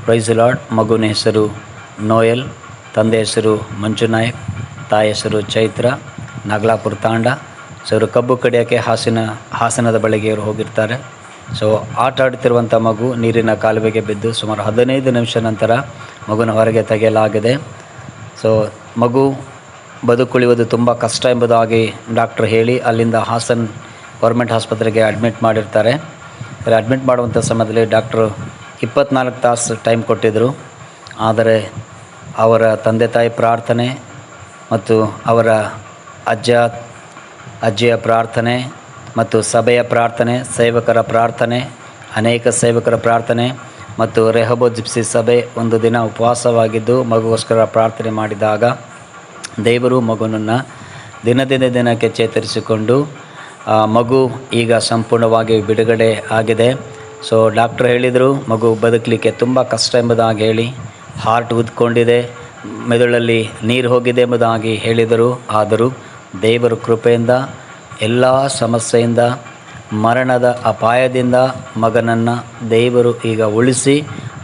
Price lord. ಮಗುವಿನ ಹೆಸರು Noel, ತಂದೆ ಹೆಸರು ಮಂಜುನಾಯಕ್, ತಾಯಿ ಹೆಸರು ಚೈತ್ರ, ನಾಗಲಾಪುರ ತಾಂಡ. ಸೊ ಇವರು ಕಬ್ಬು ಕಡಿಯೋಕ್ಕೆ ಹಾಸನದ ಬಳಿಗೆ ಇವರು ಹೋಗಿರ್ತಾರೆ. ಸೊ ಆಟ ಆಡ್ತಿರುವಂಥ ಮಗು ನೀರಿನ ಕಾಲುವೆಗೆ ಬಿದ್ದು ಸುಮಾರು 15 ನಿಮಿಷ ನಂತರ ಮಗುನ ಹೊರಗೆ ತೆಗೆಯಲಾಗಿದೆ. ಸೊ ಮಗು ಬದುಕುಳಿಯುವುದು ತುಂಬ ಕಷ್ಟ ಎಂಬುದಾಗಿ ಡಾಕ್ಟ್ರ್ ಹೇಳಿ ಅಲ್ಲಿಂದ ಹಾಸನ್ ಗೌರ್ಮೆಂಟ್ ಆಸ್ಪತ್ರೆಗೆ ಅಡ್ಮಿಟ್ ಮಾಡಿರ್ತಾರೆ. ಅಲ್ಲಿ ಅಡ್ಮಿಟ್ ಮಾಡುವಂಥ ಸಮಯದಲ್ಲಿ ಡಾಕ್ಟ್ರು 24 ತಾಸು ಟೈಮ್ ಕೊಟ್ಟಿದ್ದರು. ಆದರೆ ಅವರ ತಂದೆ ತಾಯಿ ಪ್ರಾರ್ಥನೆ ಮತ್ತು ಅವರ ಅಜ್ಜಿಯ ಪ್ರಾರ್ಥನೆ ಮತ್ತು ಸಭೆಯ ಪ್ರಾರ್ಥನೆ, ಸೇವಕರ ಪ್ರಾರ್ಥನೆ, ಅನೇಕ ಸೇವಕರ ಪ್ರಾರ್ಥನೆ ಮತ್ತು ರೆಹೋಬೋತ್ ಜಿಪ್ಸಿ ಸಭೆ ಒಂದು ದಿನ ಉಪವಾಸವಾಗಿದ್ದು ಮಗುಗೋಸ್ಕರ ಪ್ರಾರ್ಥನೆ ಮಾಡಿದಾಗ ದೇವರು ಮಗುನನ್ನು ದಿನದಿಂದ ದಿನಕ್ಕೆ ಚೇತರಿಸಿಕೊಂಡು ಮಗು ಈಗ ಸಂಪೂರ್ಣವಾಗಿ ಬಿಡುಗಡೆ ಆಗಿದೆ. ಸೊ ಡಾಕ್ಟ್ರ್ ಹೇಳಿದರು ಮಗು ಬದುಕಲಿಕ್ಕೆ ತುಂಬ ಕಷ್ಟ ಎಂಬುದಾಗಿ ಹೇಳಿ, ಹಾರ್ಟ್ ಉದ್ಕೊಂಡಿದೆ, ಮೆದುಳಲ್ಲಿ ನೀರು ಹೋಗಿದೆ ಎಂಬುದಾಗಿ ಹೇಳಿದರು. ಆದರೂ ದೇವರ ಕೃಪೆಯಿಂದ ಎಲ್ಲ ಸಮಸ್ಯೆಯಿಂದ, ಮರಣದ ಅಪಾಯದಿಂದ ಮಗನನ್ನು ದೇವರು ಈಗ ಉಳಿಸಿ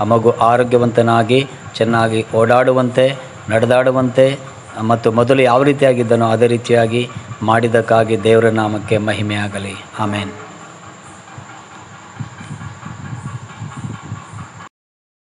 ಆ ಮಗು ಆರೋಗ್ಯವಂತನಾಗಿ ಚೆನ್ನಾಗಿ ಓಡಾಡುವಂತೆ, ನಡೆದಾಡುವಂತೆ ಮತ್ತು ಮೊದಲು ಯಾವ ರೀತಿಯಾಗಿದ್ದನೋ ಅದೇ ರೀತಿಯಾಗಿ ಮಾಡಿದ್ದಕ್ಕಾಗಿ ದೇವರ ನಾಮಕ್ಕೆ ಮಹಿಮೆಯಾಗಲಿ. ಆಮೇನ್.